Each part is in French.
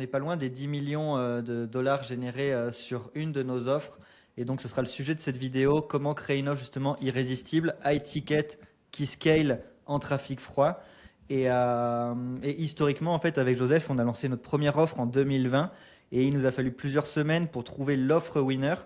On n'est pas loin des 10 millions de dollars générés sur une de nos offres. Et donc, ce sera le sujet de cette vidéo, comment créer une offre justement irrésistible, high ticket, qui scale en trafic froid. Et historiquement, en fait, avec Joseph, on a lancé notre première offre en 2020 et il nous a fallu plusieurs semaines pour trouver l'offre winner.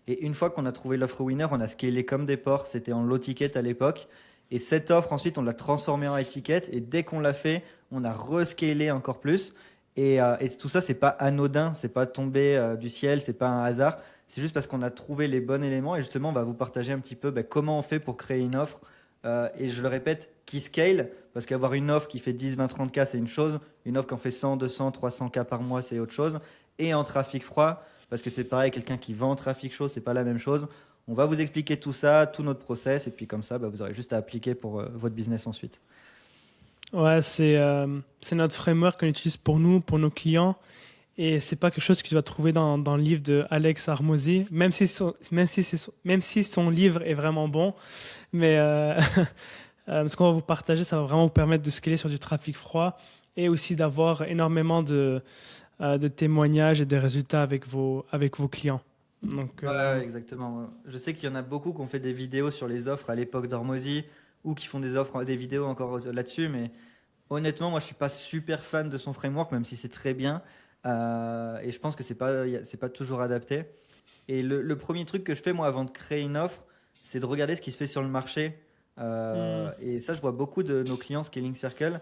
Et une fois qu'on a trouvé l'offre winner, on a scalé comme des porcs. C'était en low ticket à l'époque. Et cette offre, ensuite, on l'a transformée en high ticket. Et dès qu'on l'a fait, on a rescalé encore plus. Et tout ça, c'est pas anodin, c'est pas tombé du ciel, c'est pas un hasard. C'est juste parce qu'on a trouvé les bons éléments. Et justement, on va vous partager un petit peu comment on fait pour créer une offre. Et je le répète, qui scale, parce qu'avoir une offre qui fait 10, 20, 30 k, c'est une chose. Une offre qui en fait 100, 200, 300 k par mois, c'est autre chose. Et en trafic froid, parce que c'est pareil, quelqu'un qui vend en trafic chaud, c'est pas la même chose. On va vous expliquer tout ça, tout notre process, et puis comme ça, vous aurez juste à appliquer pour votre business ensuite. Ouais, c'est notre framework qu'on utilise pour nous, pour nos clients. Et c'est pas quelque chose que tu vas trouver dans le livre de Alex Hormozy, même si son livre est vraiment bon. Mais ce qu'on va vous partager, ça va vraiment vous permettre de scaler sur du trafic froid et aussi d'avoir énormément de témoignages et de résultats avec vos clients. Donc, Ouais, exactement. Je sais qu'il y en a beaucoup qui ont fait des vidéos sur les offres à l'époque d'Hormozy ou qui font des offres, des vidéos encore là-dessus, mais honnêtement, moi, je suis pas super fan de son framework, même si c'est très bien. Et je pense que c'est pas toujours adapté. Et le premier truc que je fais, moi, avant de créer une offre, c'est de regarder ce qui se fait sur le marché. hmm, Et ça, je vois beaucoup de nos clients Scaling Circle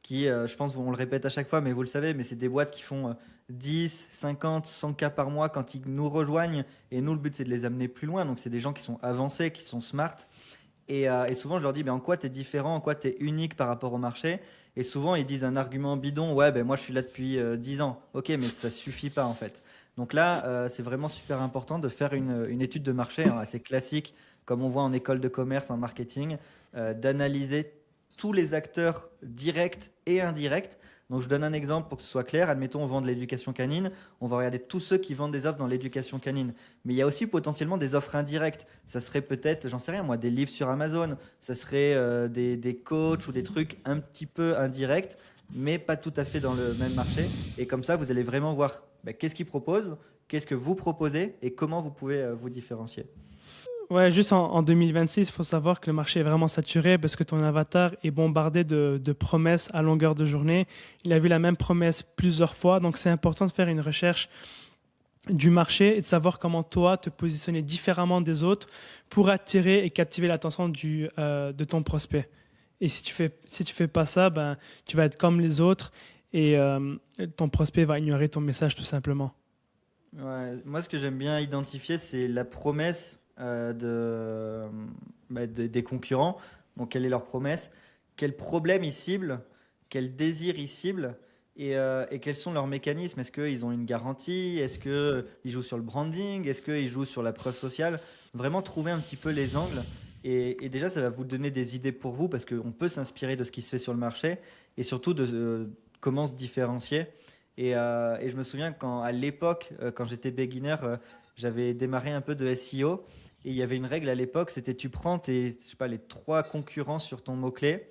qui, je pense, on le répète à chaque fois, mais vous le savez, mais c'est des boîtes qui font 10, 50, 100 k par mois quand ils nous rejoignent. Et nous, le but, c'est de les amener plus loin. Donc, c'est des gens qui sont avancés, qui sont smart. Et souvent, je leur dis, en quoi tu es différent, en quoi tu es unique par rapport au marché. Et souvent, ils disent un argument bidon, ouais, ben moi, je suis là depuis 10 ans. Ok, mais ça suffit pas, en fait. Donc là, c'est vraiment super important de faire une étude de marché assez classique, comme on voit en école de commerce, en marketing, d'analyser tous les acteurs directs et indirects. Donc, je donne un exemple pour que ce soit clair. Admettons, on vend de l'éducation canine. On va regarder tous ceux qui vendent des offres dans l'éducation canine. Mais il y a aussi potentiellement des offres indirectes. Ça serait peut-être, j'en sais rien moi, des livres sur Amazon. Ça serait des coachs ou des trucs un petit peu indirects, mais pas tout à fait dans le même marché. Et comme ça, vous allez vraiment voir qu'est-ce qu'ils proposent, qu'est-ce que vous proposez et comment vous pouvez vous différencier. Ouais, juste en 2026, il faut savoir que le marché est vraiment saturé parce que ton avatar est bombardé de promesses à longueur de journée. Il a vu la même promesse plusieurs fois, donc c'est important de faire une recherche du marché et de savoir comment toi te positionner différemment des autres pour attirer et captiver l'attention de ton prospect. Et si tu fais pas ça, ben, tu vas être comme les autres et ton prospect va ignorer ton message tout simplement. Ouais, moi, ce que j'aime bien identifier, c'est la promesse des concurrents. Donc, quelle est leur promesse? Quel problème ils ciblent? Quel désir ils ciblent? Et quels sont leurs mécanismes? Est-ce qu'ils ont une garantie? Est-ce qu'ils jouent sur le branding? Est-ce qu'ils jouent sur la preuve sociale? Vraiment trouver un petit peu les angles. Et déjà, ça va vous donner des idées pour vous parce qu'on peut s'inspirer de ce qui se fait sur le marché et surtout de comment se différencier. Et je me souviens à l'époque, quand j'étais beginner, j'avais démarré un peu de SEO. Et il y avait une règle à l'époque, c'était tu prends je sais pas, les trois concurrents sur ton mot-clé.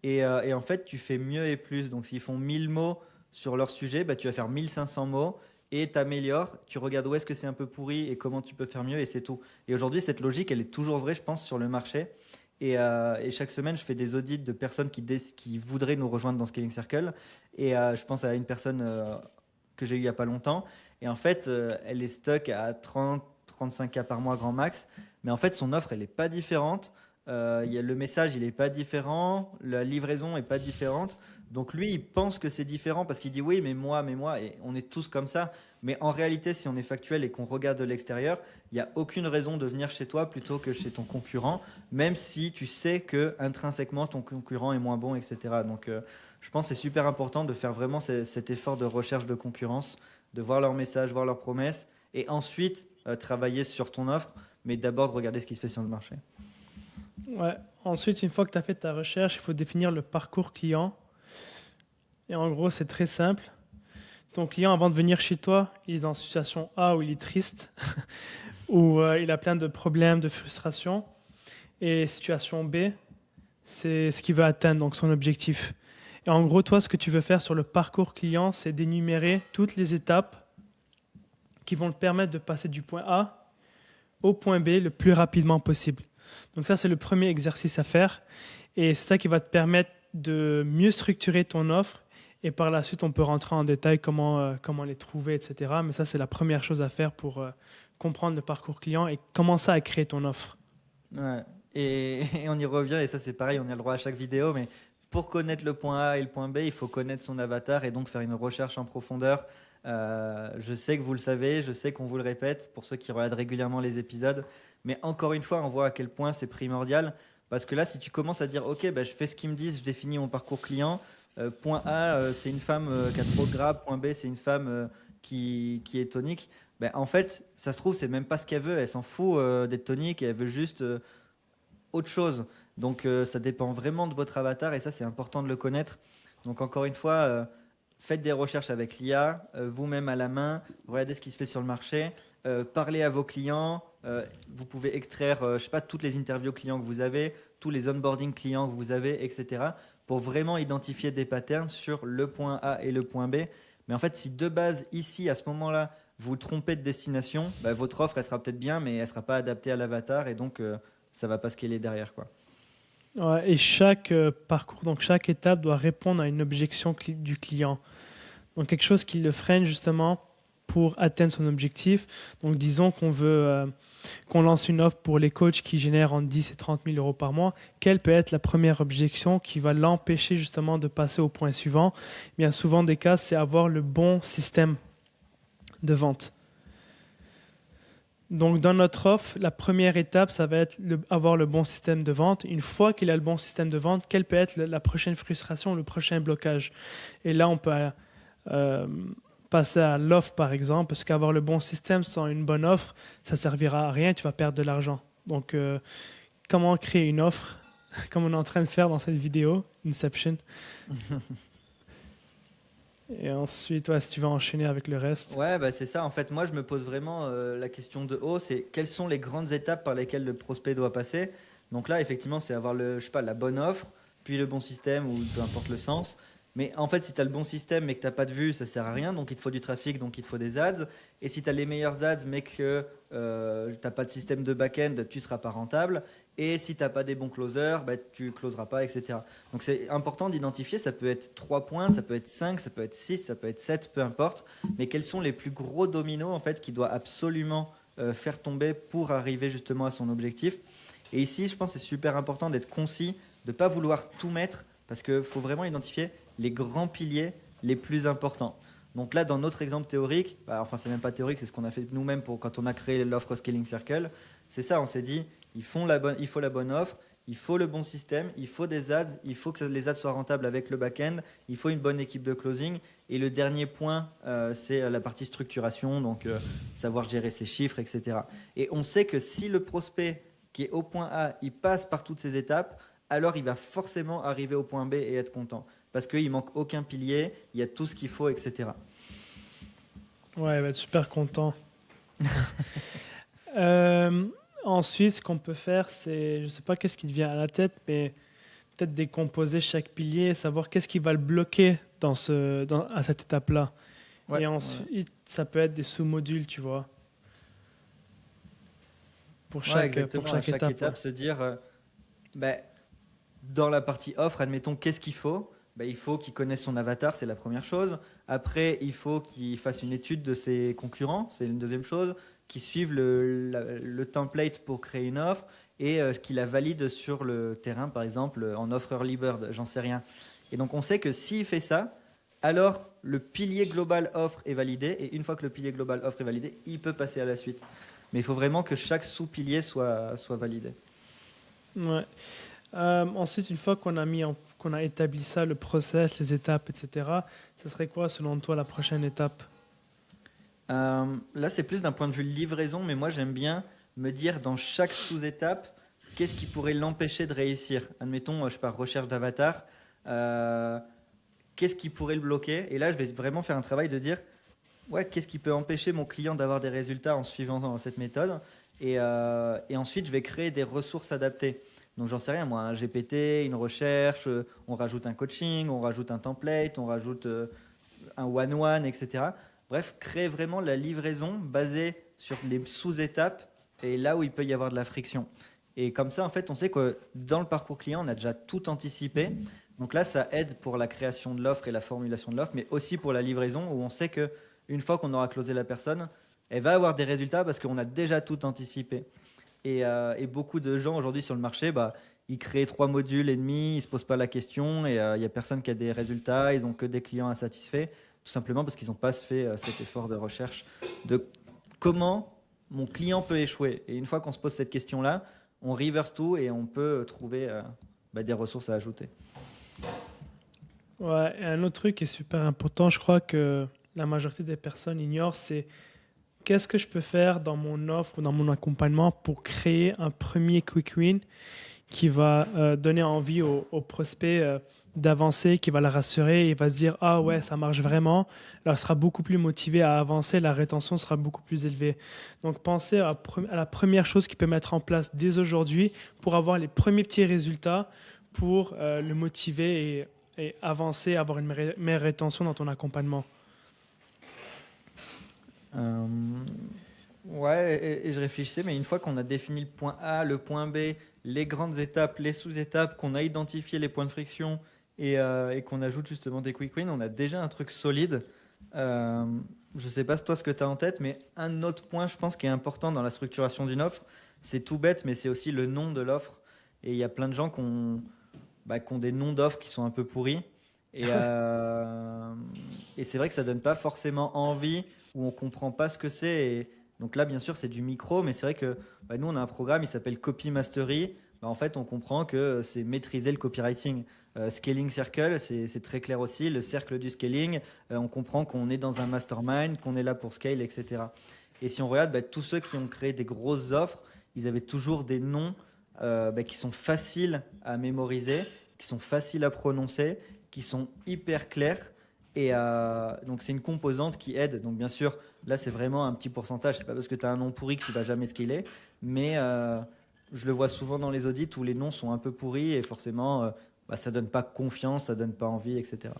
Et en fait, tu fais mieux et plus. Donc s'ils font 1000 mots sur leur sujet, tu vas faire 1500 mots et t'améliores. Tu regardes où est-ce que c'est un peu pourri et comment tu peux faire mieux et c'est tout. Et aujourd'hui, cette logique, elle est toujours vraie, je pense, sur le marché. Et chaque semaine, je fais des audits de personnes qui voudraient nous rejoindre dans Scaling Circle. Et je pense à une personne que j'ai eue il n'y a pas longtemps. Et en fait, elle est stuck à 30, 35 k par mois grand max. Mais en fait, son offre, elle n'est pas différente. Le message, il n'est pas différent. La livraison n'est pas différente. Donc lui, il pense que c'est différent parce qu'il dit oui, mais moi. Et on est tous comme ça. Mais en réalité, si on est factuel et qu'on regarde de l'extérieur, il n'y a aucune raison de venir chez toi plutôt que chez ton concurrent, même si tu sais que intrinsèquement ton concurrent est moins bon, etc. Donc, je pense que c'est super important de faire vraiment cet effort de recherche de concurrence, de voir leurs messages, voir leurs promesses, et ensuite travailler sur ton offre, mais d'abord de regarder ce qui se fait sur le marché. Ouais. Ensuite, une fois que tu as fait ta recherche, il faut définir le parcours client. Et en gros, c'est très simple. Ton client, avant de venir chez toi, il est dans une situation A où il est triste, où il a plein de problèmes, de frustration. Et situation B, c'est ce qu'il veut atteindre, donc son objectif. Et en gros, toi, ce que tu veux faire sur le parcours client, c'est d'énumérer toutes les étapes qui vont te permettre de passer du point A au point B le plus rapidement possible. Donc ça, c'est le premier exercice à faire. Et c'est ça qui va te permettre de mieux structurer ton offre. Et par la suite, on peut rentrer en détail comment les trouver, etc. Mais ça, c'est la première chose à faire pour comprendre le parcours client et commencer à créer ton offre. Ouais. Et on y revient, et ça c'est pareil, on y a le droit à chaque vidéo, mais pour connaître le point A et le point B, il faut connaître son avatar et donc faire une recherche en profondeur. Je sais que vous le savez, je sais qu'on vous le répète pour ceux qui regardent régulièrement les épisodes, mais encore une fois, on voit à quel point c'est primordial. Parce que là, si tu commences à dire, ok, bah, je fais ce qu'ils me disent, je définis mon parcours client, point A, c'est une femme qui a trop de gras, point B, c'est une femme qui est tonique. Ben, en fait, ça se trouve, c'est même pas ce qu'elle veut. Elle s'en fout d'être tonique et elle veut juste autre chose. Donc, ça dépend vraiment de votre avatar et ça, c'est important de le connaître. Donc, encore une fois, faites des recherches avec l'IA, vous-même à la main, regardez ce qui se fait sur le marché, parlez à vos clients. Vous pouvez extraire, je sais pas, toutes les interviews clients que vous avez, tous les onboarding clients que vous avez, etc. pour vraiment identifier des patterns sur le point A et le point B. Mais en fait, si de base, ici, à ce moment-là, vous vous trompez de destination, bah, votre offre, elle sera peut-être bien, mais elle ne sera pas adaptée à l'avatar et donc ça ne va pas scaler derrière, quoi. Ouais, et chaque parcours, donc chaque étape doit répondre à une objection du client. Donc quelque chose qui le freine justement pour atteindre son objectif. Donc disons qu'on lance une offre pour les coachs qui génèrent entre 10 et 30 000 euros par mois. Quelle peut être la première objection qui va l'empêcher justement de passer au point suivant? Bien souvent des cas, c'est avoir le bon système de vente. Donc, dans notre offre, la première étape, ça va être avoir le bon système de vente. Une fois qu'il a le bon système de vente, quelle peut être la prochaine frustration, le prochain blocage? Et là, on peut euh, passer à l'offre, par exemple, parce qu'avoir le bon système sans une bonne offre, ça ne servira à rien, tu vas perdre de l'argent. Donc, comment créer une offre, comme on est en train de faire dans cette vidéo, Inception. Et ensuite, ouais, si tu veux enchaîner avec le reste. Ouais, bah c'est ça. En fait, moi, je me pose vraiment la question de haut, c'est quelles sont les grandes étapes par lesquelles le prospect doit passer. Donc là, effectivement, c'est avoir je sais pas, la bonne offre, puis le bon système, ou peu importe le sens. Mais en fait, si tu as le bon système mais que tu n'as pas de vue, ça sert à rien. Donc il te faut du trafic, donc il te faut des ads. Et si tu as les meilleurs ads mais que tu n'as pas de système de back-end, tu ne seras pas rentable. Et si tu n'as pas des bons closers, bah, tu ne closeras pas, etc. Donc c'est important d'identifier, ça peut être 3 points, ça peut être 5, ça peut être 6, ça peut être 7, peu importe. Mais quels sont les plus gros dominos en fait, qu'il doit absolument faire tomber pour arriver justement à son objectif. Et ici, je pense que c'est super important d'être concis, de ne pas vouloir tout mettre, parce qu'il faut vraiment identifier les grands piliers les plus importants. Donc là, dans notre exemple théorique, bah, enfin c'est même pas théorique, c'est ce qu'on a fait nous-mêmes quand on a créé l'offre Scaling Circle. C'est ça, on s'est dit, il faut la bonne offre, il faut le bon système, il faut des ads, il faut que les ads soient rentables avec le back-end, il faut une bonne équipe de closing. Et le dernier point, c'est la partie structuration, donc savoir gérer ses chiffres, etc. Et on sait que si le prospect qui est au point A, il passe par toutes ces étapes, alors il va forcément arriver au point B et être content. Parce qu'il manque aucun pilier, il y a tout ce qu'il faut, etc. Ouais, il va être super content. Ensuite, ce qu'on peut faire, c'est, je ne sais pas qu'est-ce qui te vient à la tête, mais peut-être décomposer chaque pilier et savoir qu'est-ce qui va le bloquer à cette étape-là. Ouais, Et ensuite, ça peut être des sous-modules, tu vois, pour exactement. À chaque chaque étape. étape, se dire, ben, dans la partie offre, admettons, qu'est-ce qu'il faut? Ben, il faut qu'il connaisse son avatar, c'est la première chose. Après, il faut qu'il fasse une étude de ses concurrents, c'est une deuxième chose. Qu'il suive le template pour créer une offre et qu'il la valide sur le terrain, par exemple, en offre early bird, j'en sais rien. Et donc, on sait que s'il fait ça, alors le pilier global offre est validé. Et une fois que le pilier global offre est validé, il peut passer à la suite. Mais il faut vraiment que chaque sous-pilier soit validé. Ouais. Ensuite, une fois qu'on a établi ça, le process, les étapes, etc., ce serait quoi, selon toi, la prochaine étape? Là, c'est plus d'un point de vue livraison, mais moi, j'aime bien me dire dans chaque sous-étape, qu'est-ce qui pourrait l'empêcher de réussir. Admettons, je sais pas, recherche d'avatar, qu'est-ce qui pourrait le bloquer? Et là, je vais vraiment faire un travail de dire, ouais, qu'est-ce qui peut empêcher mon client d'avoir des résultats en suivant cette méthode? Et ensuite, je vais créer des ressources adaptées. Donc j'en sais rien, moi, un GPT, une recherche, on rajoute un coaching, on rajoute un template, on rajoute un one-one, etc. Bref, créer vraiment la livraison basée sur les sous-étapes et là où il peut y avoir de la friction. Et comme ça, en fait, on sait que dans le parcours client, on a déjà tout anticipé. Donc là, ça aide pour la création de l'offre et la formulation de l'offre, mais aussi pour la livraison où on sait que une fois qu'on aura closé la personne, elle va avoir des résultats parce qu'on a déjà tout anticipé. Et beaucoup de gens aujourd'hui sur le marché, bah, ils créent 3 modules et demi, ils se posent pas la question et il y a personne qui a des résultats, ils ont que des clients insatisfaits, tout simplement parce qu'ils n'ont pas fait cet effort de recherche de comment mon client peut échouer. Et une fois qu'on se pose cette question-là, on reverse tout et on peut trouver des ressources à ajouter. Ouais, et un autre truc qui est super important, je crois que la majorité des personnes ignorent, c'est qu'est-ce que je peux faire dans mon offre ou dans mon accompagnement pour créer un premier quick win qui va donner envie au prospect d'avancer, qui va le rassurer, et il va se dire ah ouais, ça marche vraiment. Alors il sera beaucoup plus motivé à avancer, la rétention sera beaucoup plus élevée. Donc pensez à la première chose qu'il peut mettre en place dès aujourd'hui pour avoir les premiers petits résultats pour le motiver et avancer, avoir une meilleure rétention dans ton accompagnement. Euh, ouais, et je réfléchissais, mais une fois qu'on a défini le point A, le point B, les grandes étapes, les sous-étapes, qu'on a identifié les points de friction et qu'on ajoute justement des quick wins, on a déjà un truc solide. Euh, je sais pas toi ce que tu as en tête, mais un autre point, je pense, qui est important dans la structuration d'une offre, c'est tout bête, mais c'est aussi le nom de l'offre. Et il y a plein de gens qui ont des noms d'offres qui sont un peu pourris. Et, euh, et c'est vrai que ça donne pas forcément envie, ou on comprend pas ce que c'est. Et donc là, bien sûr, c'est du micro, mais c'est vrai que nous, on a un programme, il s'appelle Copy Mastery. En fait, on comprend que c'est maîtriser le copywriting. Scaling Circle, c'est très clair aussi, le cercle du scaling. On comprend qu'on est dans un mastermind, qu'on est là pour scale, etc. Et si on regarde, tous ceux qui ont créé des grosses offres, ils avaient toujours des noms qui sont faciles à mémoriser, qui sont faciles à prononcer, qui sont hyper clairs. Donc c'est une composante qui aide. Donc bien sûr, là c'est vraiment un petit pourcentage. C'est pas parce que tu as un nom pourri que tu vas jamais scaler. Mais je le vois souvent dans les audits où les noms sont un peu pourris et forcément ça donne pas confiance, ça donne pas envie, etc.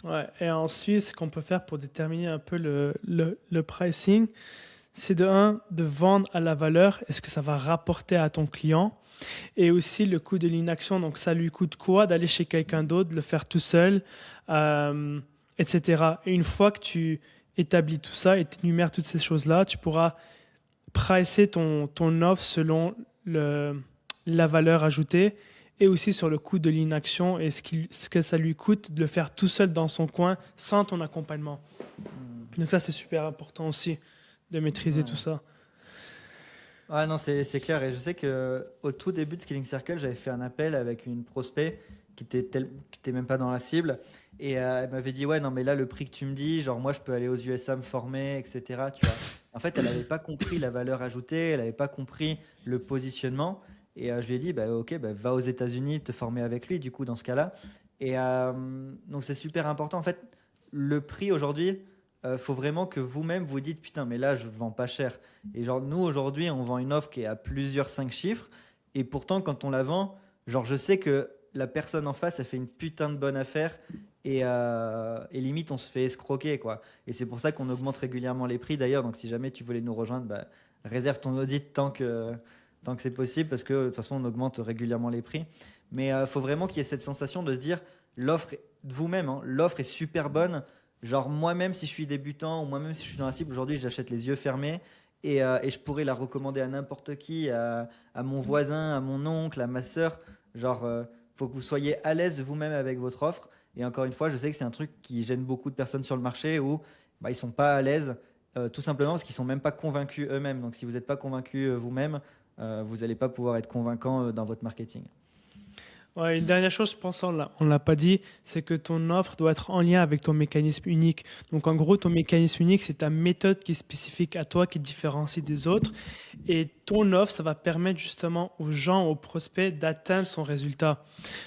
Ouais, et ensuite, ce qu'on peut faire pour déterminer un peu le pricing, c'est de vendre à la valeur. Est-ce que ça va rapporter à ton client? Et aussi le coût de l'inaction. Donc, ça lui coûte quoi d'aller chez quelqu'un d'autre, de le faire tout seul, etc. Et une fois que tu établis tout ça et tu énumères toutes ces choses-là, tu pourras pricer ton offre selon la valeur ajoutée et aussi sur le coût de l'inaction et ce que ça lui coûte de le faire tout seul dans son coin sans ton accompagnement. Donc ça, c'est super important aussi de maîtriser tout Ouais. ça. Ouais, non, c'est clair. Et je sais que au tout début de Scaling Circle, j'avais fait un appel avec une prospect qui était même pas dans la cible. Et elle m'avait dit, ouais, non, mais là, le prix que tu me dis, genre, moi, je peux aller aux USA me former, etc. Tu vois. En fait, elle n'avait pas compris la valeur ajoutée, elle n'avait pas compris le positionnement. Et je lui ai dit, ok, va aux États-Unis te former avec lui, du coup, dans ce cas-là. Et donc, c'est super important. En fait, le prix aujourd'hui, faut vraiment que vous-même vous dites, putain, mais là, je vends pas cher. Et genre, nous, aujourd'hui, on vend une offre qui est à plusieurs 5 chiffres. Et pourtant, quand on la vend, genre, je sais que la personne en face, elle fait une putain de bonne affaire. Et limite, on se fait escroquer, quoi. Et c'est pour ça qu'on augmente régulièrement les prix, d'ailleurs. Donc, si jamais tu voulais nous rejoindre, réserve ton audit tant que c'est possible, parce que de toute façon, on augmente régulièrement les prix. Mais il faut vraiment qu'il y ait cette sensation de se dire, l'offre, de vous-même, hein, l'offre est super bonne. Genre moi-même, si je suis débutant ou moi-même, si je suis dans la cible, aujourd'hui, je l'achète les yeux fermés et je pourrais la recommander à n'importe qui, à mon voisin, à mon oncle, à ma sœur. Genre, faut que vous soyez à l'aise vous-même avec votre offre. Et encore une fois, je sais que c'est un truc qui gêne beaucoup de personnes sur le marché où ils sont pas à l'aise, tout simplement parce qu'ils sont même pas convaincus eux-mêmes. Donc, si vous n'êtes pas convaincu vous-même, vous n'allez pas pouvoir être convaincant dans votre marketing. Ouais, une dernière chose, je pense, on l'a pas dit, c'est que ton offre doit être en lien avec ton mécanisme unique. Donc, en gros, ton mécanisme unique, c'est ta méthode qui est spécifique à toi, qui te différencie des autres. Et ton offre, ça va permettre justement aux gens, aux prospects, d'atteindre son résultat.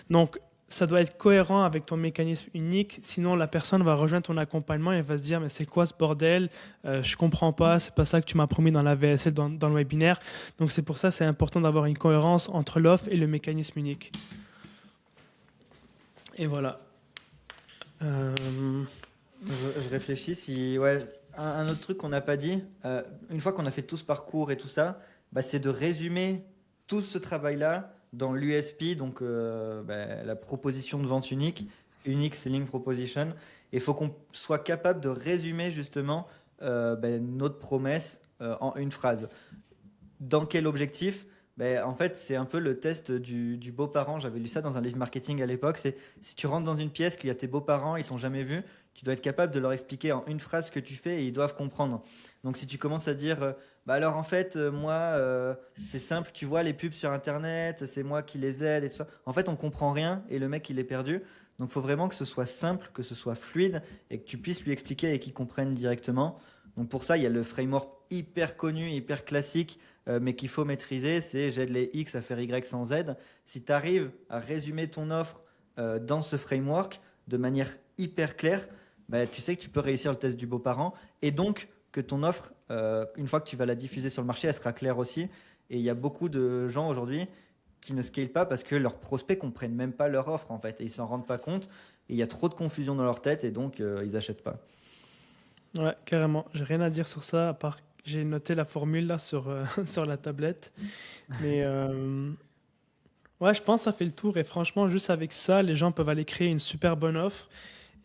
Donc, ça doit être cohérent avec ton mécanisme unique. Sinon, la personne va rejoindre ton accompagnement et va se dire, mais c'est quoi ce bordel? Je comprends pas. C'est pas ça que tu m'as promis dans la VSL, dans le webinaire. Donc, c'est pour ça, c'est important d'avoir une cohérence entre l'offre et le mécanisme unique. Et voilà. Je réfléchis si ouais, un autre truc qu'on n'a pas dit, une fois qu'on a fait tout ce parcours et tout ça, bah, c'est de résumer tout ce travail-là dans l'USP, donc bah, la proposition de vente unique, Unique Selling Proposition. Et il faut qu'on soit capable de résumer justement bah, notre promesse en une phrase. Dans quel objectif? Ben, en fait, c'est un peu le test du beau-parent. J'avais lu ça dans un livre marketing à l'époque. C'est si tu rentres dans une pièce, qu'il y a tes beaux-parents, ils t'ont jamais vu, tu dois être capable de leur expliquer en une phrase ce que tu fais et ils doivent comprendre. Donc si tu commences à dire, bah alors en fait, moi, c'est simple, tu vois les pubs sur Internet, c'est moi qui les aide et tout ça. En fait, on comprend rien et le mec, il est perdu. Donc il faut vraiment que ce soit simple, que ce soit fluide et que tu puisses lui expliquer et qu'il comprenne directement. Donc pour ça, il y a le framework hyper connu, hyper classique mais qu'il faut maîtriser, c'est j'aide les X à faire Y sans Z. Si tu arrives à résumer ton offre dans ce framework de manière hyper claire, bah, tu sais que tu peux réussir le test du beau-parent et donc que ton offre, une fois que tu vas la diffuser sur le marché, elle sera claire aussi. Et il y a beaucoup de gens aujourd'hui qui ne scalent pas parce que leurs prospects comprennent même pas leur offre en fait et ils s'en rendent pas compte. Et il y a trop de confusion dans leur tête et donc ils n'achètent pas. Ouais, carrément. J'ai rien à dire sur ça, à part que j'ai noté la formule là sur, sur la tablette. Mais ouais, je pense que ça fait le tour. Et franchement, juste avec ça, les gens peuvent aller créer une super bonne offre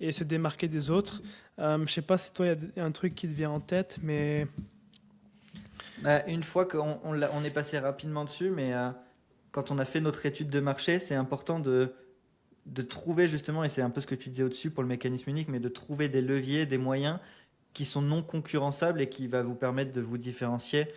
et se démarquer des autres. Je sais pas si toi, il y a un truc qui te vient en tête, mais Bah, une fois on est passé rapidement dessus, mais quand on a fait notre étude de marché, c'est important de trouver justement, et c'est un peu ce que tu disais au-dessus pour le mécanisme unique, mais de trouver des leviers, des moyens qui sont non concurrençables et qui va vous permettre de vous différencier.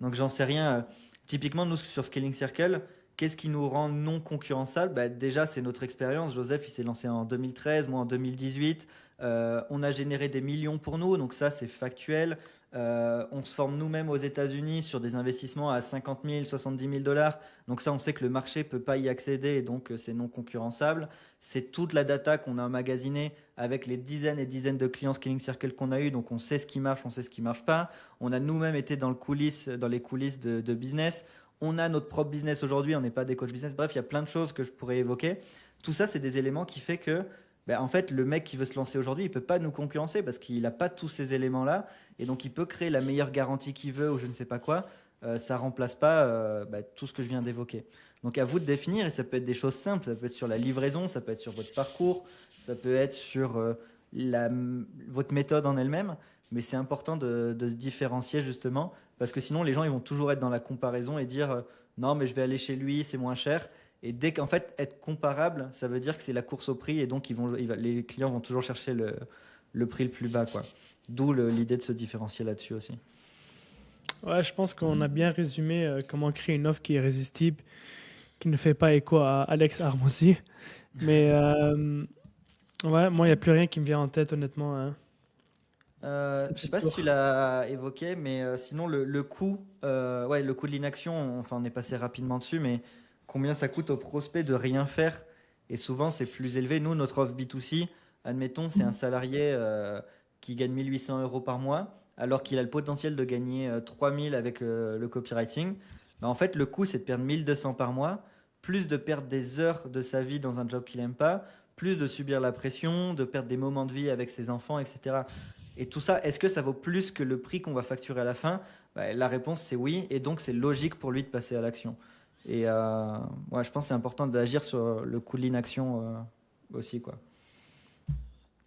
Donc j'en sais rien. Typiquement, nous sur Scaling Circle, qu'est-ce qui nous rend non concurrençable? Bah, déjà, c'est notre expérience. Joseph, il s'est lancé en 2013, moi en 2018. On a généré des millions pour nous, donc ça c'est factuel. On se forme nous-mêmes aux États-Unis sur des investissements à 50 000, 70 000 dollars. Donc ça, on sait que le marché peut pas y accéder et donc c'est non concurrençable. C'est toute la data qu'on a emmagasinée avec les dizaines et dizaines de clients Scaling Circle qu'on a eu. Donc on sait ce qui marche, on sait ce qui marche pas. On a nous-mêmes été dans les coulisses de business. On a notre propre business aujourd'hui. On n'est pas des coachs business. Bref, il y a plein de choses que je pourrais évoquer. Tout ça, c'est des éléments qui fait que ben, en fait, le mec qui veut se lancer aujourd'hui, il peut pas nous concurrencer parce qu'il n'a pas tous ces éléments-là. Et donc, il peut créer la meilleure garantie qu'il veut ou je ne sais pas quoi. Ça remplace pas ben, tout ce que je viens d'évoquer. Donc, à vous de définir. Et ça peut être des choses simples. Ça peut être sur la livraison, ça peut être sur votre parcours, ça peut être sur la, votre méthode en elle-même. Mais c'est important de se différencier justement parce que sinon, les gens ils vont toujours être dans la comparaison et dire non, mais je vais aller chez lui, c'est moins cher. Et dès qu'en fait, être comparable, ça veut dire que c'est la course au prix et donc les clients vont toujours chercher le prix le plus bas, quoi. D'où l'idée de se différencier là-dessus aussi. ouais, je pense qu'on a bien résumé comment créer une offre qui est résistible, qui ne fait pas écho à Alex Armosy. Mais ouais, moi, il n'y a plus rien qui me vient en tête, honnêtement, hein. Je sais pas si tu l'as évoqué, mais sinon le coût, ouais, le coût de l'inaction, enfin on est passé rapidement dessus, mais combien ça coûte au prospect de rien faire? Et souvent c'est plus élevé. Nous, notre offre B2C, admettons, c'est un salarié qui gagne 1 800 € par mois, alors qu'il a le potentiel de gagner 3 000 avec le copywriting. Bah, en fait, le coût c'est de perdre 1 200 par mois, plus de perdre des heures de sa vie dans un job qu'il aime pas, plus de subir la pression, de perdre des moments de vie avec ses enfants, etc. Et tout ça, est-ce que ça vaut plus que le prix qu'on va facturer à la fin? Bah, la réponse c'est oui, et donc c'est logique pour lui de passer à l'action. Et ouais, je pense que c'est important d'agir sur le coût de l'inaction aussi, quoi.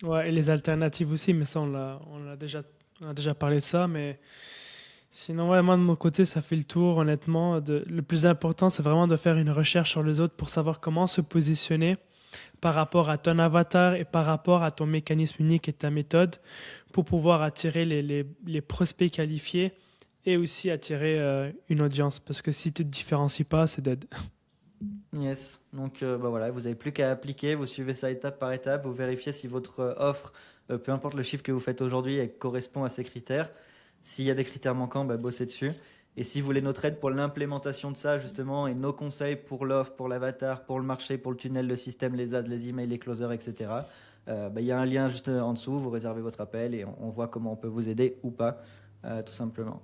Ouais, et les alternatives aussi, mais ça, on a déjà parlé de ça. Mais sinon, ouais, moi, de mon côté, ça fait le tour, honnêtement. Le plus important, c'est vraiment de faire une recherche sur les autres pour savoir comment se positionner par rapport à ton avatar et par rapport à ton mécanisme unique et ta méthode pour pouvoir attirer les prospects qualifiés et aussi attirer une audience. Parce que si tu ne te différencies pas, c'est dead. Yes, donc bah voilà, vous n'avez plus qu'à appliquer, vous suivez ça étape par étape, vous vérifiez si votre offre, peu importe le chiffre que vous faites aujourd'hui, elle correspond à ces critères. S'il y a des critères manquants, bah, bossez dessus. Et si vous voulez notre aide pour l'implémentation de ça, justement, et nos conseils pour l'offre, pour l'avatar, pour le marché, pour le tunnel, le système, les ads, les emails, les closers, etc., il y a un lien juste en dessous, vous réservez votre appel et on voit comment on peut vous aider ou pas, tout simplement.